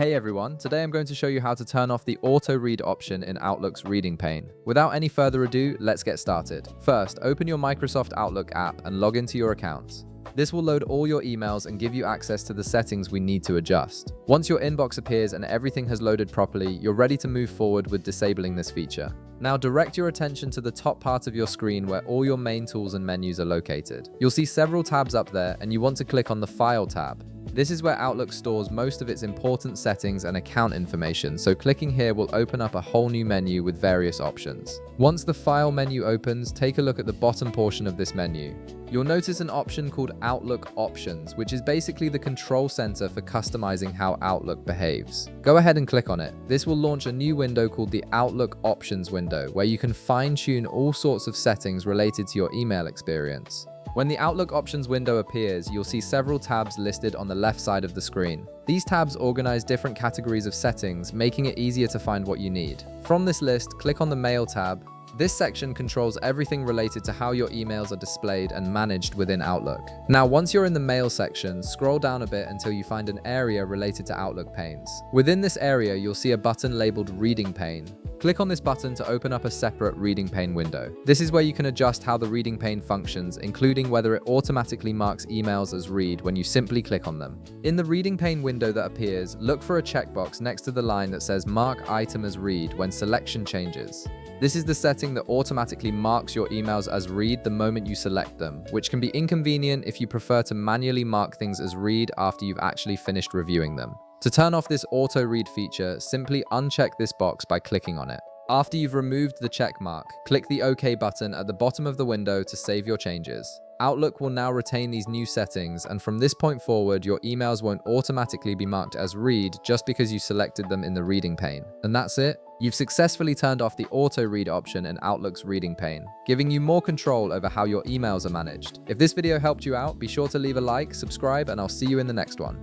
Hey everyone, today I'm going to show you how to turn off the auto read option in Outlook's reading pane. Without any further ado, let's get started. First, open your Microsoft Outlook app and log into your account. This will load all your emails and give you access to the settings we need to adjust. Once your inbox appears and everything has loaded properly, you're ready to move forward with disabling this feature. Now direct your attention to the top part of your screen where all your main tools and menus are located. You'll see several tabs up there and you want to click on the File tab. This is where Outlook stores most of its important settings and account information, so clicking here will open up a whole new menu with various options. Once the File menu opens, take a look at the bottom portion of this menu. You'll notice an option called Outlook Options, which is basically the control center for customizing how Outlook behaves. Go ahead and click on it. This will launch a new window called the Outlook Options window, where you can fine-tune all sorts of settings related to your email experience. When the Outlook Options window appears, you'll see several tabs listed on the left side of the screen. These tabs organize different categories of settings, making it easier to find what you need. From this list, click on the Mail tab. This section controls everything related to how your emails are displayed and managed within Outlook. Now, once you're in the Mail section, scroll down a bit until you find an area related to Outlook panes. Within this area, you'll see a button labeled Reading Pane. Click on this button to open up a separate reading pane window. This is where you can adjust how the reading pane functions, including whether it automatically marks emails as read when you simply click on them. In the reading pane window that appears, look for a checkbox next to the line that says Mark Item as Read when selection changes. This is the setting that automatically marks your emails as read the moment you select them, which can be inconvenient if you prefer to manually mark things as read after you've actually finished reviewing them. To turn off this auto read feature, simply uncheck this box by clicking on it. After you've removed the check mark, click the OK button at the bottom of the window to save your changes. Outlook will now retain these new settings, and from this point forward, your emails won't automatically be marked as read just because you selected them in the reading pane. And that's it. You've successfully turned off the auto read option in Outlook's reading pane, giving you more control over how your emails are managed. If this video helped you out, be sure to leave a like, subscribe, and I'll see you in the next one.